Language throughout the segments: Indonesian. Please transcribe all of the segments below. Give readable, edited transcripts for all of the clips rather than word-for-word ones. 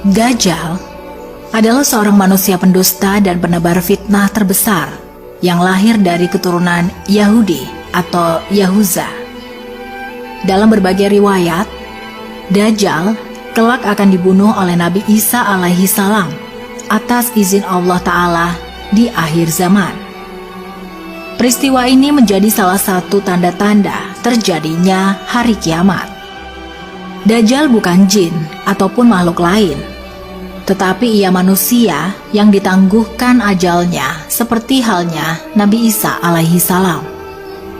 Dajjal adalah seorang manusia pendusta dan penebar fitnah terbesar yang lahir dari keturunan Yahudi atau Yahuza. Dalam berbagai riwayat, Dajjal kelak akan dibunuh oleh Nabi Isa alaihi salam atas izin Allah Ta'ala di akhir zaman. Peristiwa ini menjadi salah satu tanda-tanda terjadinya hari kiamat. Dajjal bukan jin ataupun makhluk lain, tetapi ia manusia yang ditangguhkan ajalnya seperti halnya Nabi Isa alaihi salam.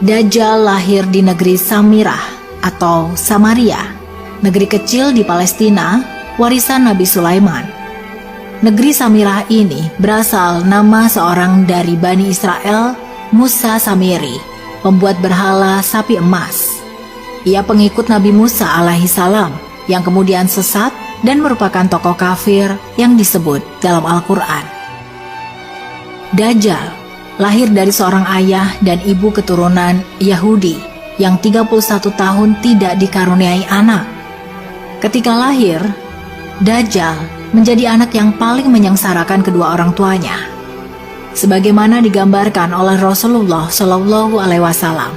Dajjal lahir di negeri Samirah atau Samaria, negeri kecil di Palestina, warisan Nabi Sulaiman. Negeri Samirah ini berasal nama seorang dari Bani Israel, Musa Samiri, pembuat berhala sapi emas. Ia pengikut Nabi Musa alaihi salam yang kemudian sesat dan merupakan tokoh kafir yang disebut dalam Al-Quran. Dajjal lahir dari seorang ayah dan ibu keturunan Yahudi yang 31 tahun tidak dikaruniai anak. Ketika lahir, Dajjal menjadi anak yang paling menyengsarakan kedua orang tuanya. Sebagaimana digambarkan oleh Rasulullah Shallallahu Alaihi Wasallam,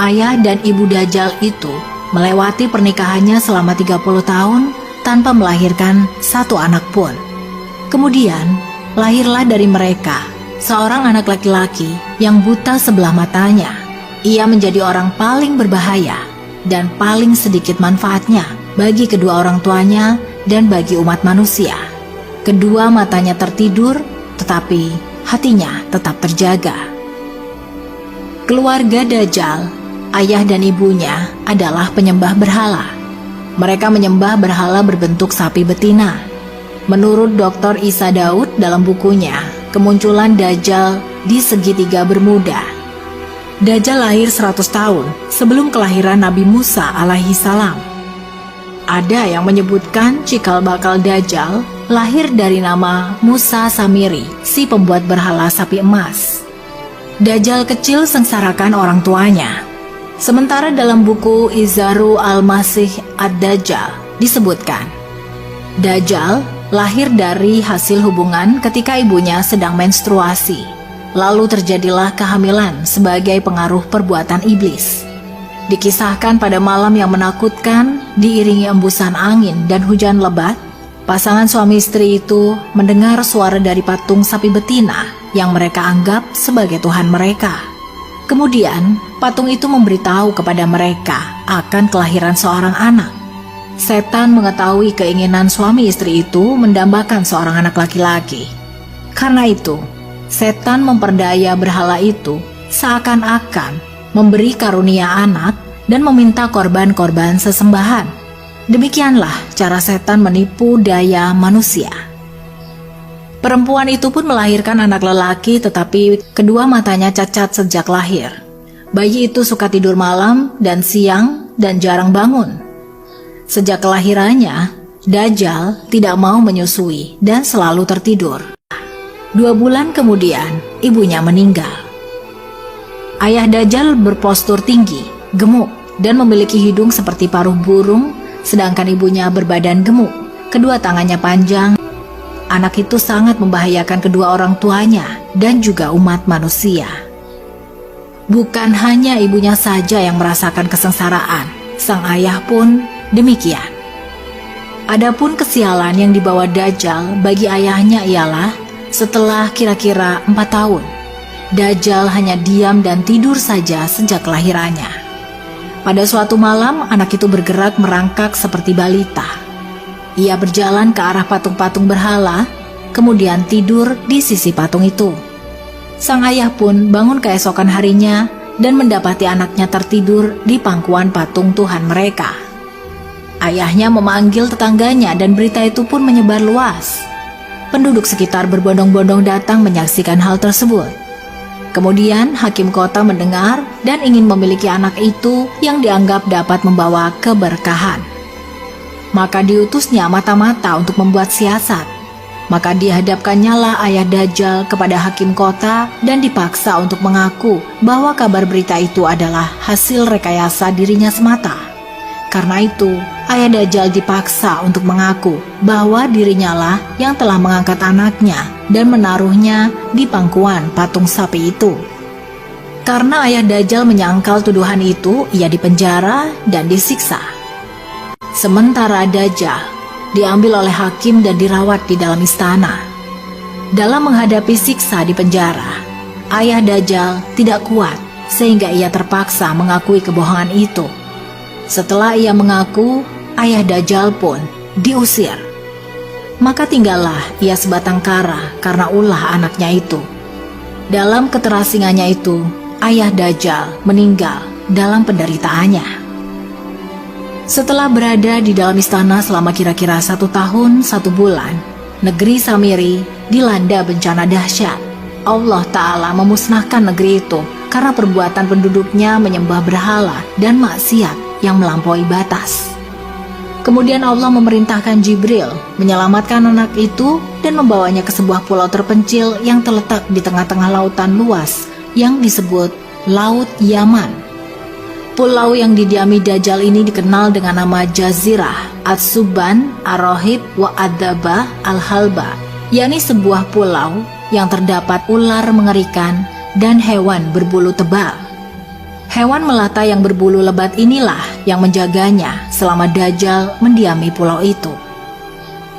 ayah dan ibu Dajjal itu melewati pernikahannya selama 30 tahun tanpa melahirkan satu anak pun. Kemudian, lahirlah dari mereka seorang anak laki-laki yang buta sebelah matanya. Ia menjadi orang paling berbahaya dan paling sedikit manfaatnya bagi kedua orang tuanya dan bagi umat manusia. Kedua matanya tertidur, tetapi hatinya tetap terjaga. Keluarga Dajjal, ayah dan ibunya adalah penyembah berhala. Mereka menyembah berhala berbentuk sapi betina. Menurut Dr. Isa Daud dalam bukunya, Kemunculan Dajjal di Segitiga Bermuda. Dajjal lahir 100 tahun sebelum kelahiran Nabi Musa alaihi salam. Ada yang menyebutkan cikal bakal Dajjal lahir dari nama Musa Samiri, si pembuat berhala sapi emas. Dajjal kecil sengsarakan orang tuanya. Sementara dalam buku Izharu al-Masih ad-Dajjal disebutkan, Dajjal lahir dari hasil hubungan ketika ibunya sedang menstruasi. Lalu terjadilah kehamilan sebagai pengaruh perbuatan iblis. Dikisahkan pada malam yang menakutkan, diiringi embusan angin dan hujan lebat, pasangan suami istri itu mendengar suara dari patung sapi betina yang mereka anggap sebagai Tuhan mereka. Kemudian, patung itu memberitahu kepada mereka akan kelahiran seorang anak. Setan mengetahui keinginan suami istri itu mendambakan seorang anak laki-laki. Karena itu, setan memperdaya berhala itu seakan-akan memberi karunia anak dan meminta korban-korban sesembahan. Demikianlah cara setan menipu daya manusia. Perempuan itu pun melahirkan anak lelaki, tetapi kedua matanya cacat sejak lahir. Bayi itu suka tidur malam dan siang dan jarang bangun. Sejak kelahirannya, Dajjal tidak mau menyusui dan selalu tertidur. 2 bulan kemudian, ibunya meninggal. Ayah Dajjal berpostur tinggi, gemuk, dan memiliki hidung seperti paruh burung, sedangkan ibunya berbadan gemuk, kedua tangannya panjang. Anak itu sangat membahayakan kedua orang tuanya dan juga umat manusia. Bukan hanya ibunya saja yang merasakan kesengsaraan, sang ayah pun demikian. Adapun kesialan yang dibawa Dajjal bagi ayahnya ialah setelah kira-kira 4 tahun, Dajjal hanya diam dan tidur saja sejak kelahirannya. Pada suatu malam, anak itu bergerak merangkak seperti balita. Ia berjalan ke arah patung-patung berhala, kemudian tidur di sisi patung itu. Sang ayah pun bangun keesokan harinya dan mendapati anaknya tertidur di pangkuan patung Tuhan mereka. Ayahnya memanggil tetangganya dan berita itu pun menyebar luas. Penduduk sekitar berbondong-bondong datang menyaksikan hal tersebut. Kemudian hakim kota mendengar dan ingin memiliki anak itu yang dianggap dapat membawa keberkahan. Maka diutusnya mata-mata untuk membuat siasat. Maka dihadapkannya lah ayah Dajjal kepada hakim kota dan dipaksa untuk mengaku bahwa kabar berita itu adalah hasil rekayasa dirinya semata. Karena itu, ayah Dajjal dipaksa untuk mengaku bahwa dirinya lah yang telah mengangkat anaknya dan menaruhnya di pangkuan patung sapi itu. Karena ayah Dajjal menyangkal tuduhan itu, ia dipenjara dan disiksa. Sementara Dajjal diambil oleh hakim dan dirawat di dalam istana. Dalam menghadapi siksa di penjara, ayah Dajjal tidak kuat sehingga ia terpaksa mengakui kebohongan itu. Setelah ia mengaku, ayah Dajjal pun diusir. Maka tinggallah ia sebatang kara karena ulah anaknya itu. Dalam keterasingannya itu, ayah Dajjal meninggal dalam penderitaannya. Setelah berada di dalam istana selama kira-kira 1 tahun 1 bulan, negeri Samiri dilanda bencana dahsyat. Allah Ta'ala memusnahkan negeri itu karena perbuatan penduduknya menyembah berhala dan maksiat yang melampaui batas. Kemudian Allah memerintahkan Jibril menyelamatkan anak itu dan membawanya ke sebuah pulau terpencil yang terletak di tengah-tengah lautan luas yang disebut Laut Yaman. Pulau yang didiami Dajjal ini dikenal dengan nama Jazirah Ats-Subban Ar-Rohib wa Adzabah Al-Halba, yakni sebuah pulau yang terdapat ular mengerikan dan hewan berbulu tebal. Hewan melata yang berbulu lebat inilah yang menjaganya selama Dajjal mendiami pulau itu.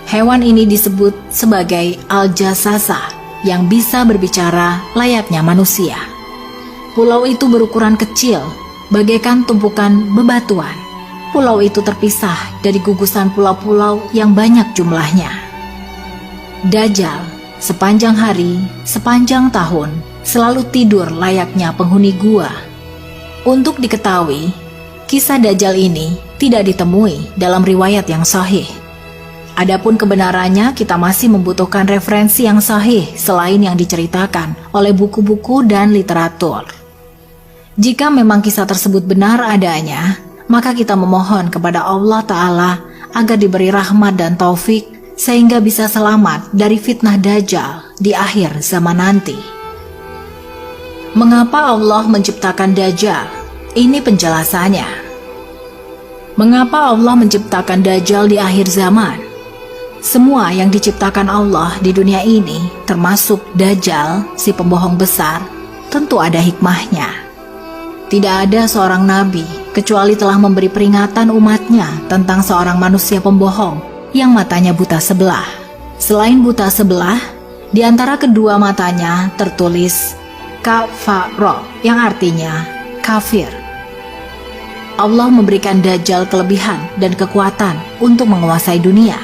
Hewan ini disebut sebagai Al-Jassasah yang bisa berbicara layaknya manusia. Pulau itu berukuran kecil, bagaikan tumpukan bebatuan. Pulau itu terpisah dari gugusan pulau-pulau yang banyak jumlahnya. Dajjal sepanjang hari, sepanjang tahun, selalu tidur layaknya penghuni gua. Untuk diketahui, kisah Dajjal ini tidak ditemui dalam riwayat yang sahih. Adapun kebenarannya, kita masih membutuhkan referensi yang sahih selain yang diceritakan oleh buku-buku dan literatur. Jika memang kisah tersebut benar adanya, maka kita memohon kepada Allah Ta'ala agar diberi rahmat dan taufik sehingga bisa selamat dari fitnah Dajjal di akhir zaman nanti. Mengapa Allah menciptakan Dajjal? Ini penjelasannya. Mengapa Allah menciptakan Dajjal di akhir zaman? Semua yang diciptakan Allah di dunia ini, termasuk Dajjal, si pembohong besar, tentu ada hikmahnya. Tidak ada seorang nabi kecuali telah memberi peringatan umatnya tentang seorang manusia pembohong yang matanya buta sebelah. Selain buta sebelah, di antara kedua matanya tertulis Kafaro, yang artinya kafir. Allah memberikan Dajjal kelebihan dan kekuatan untuk menguasai dunia.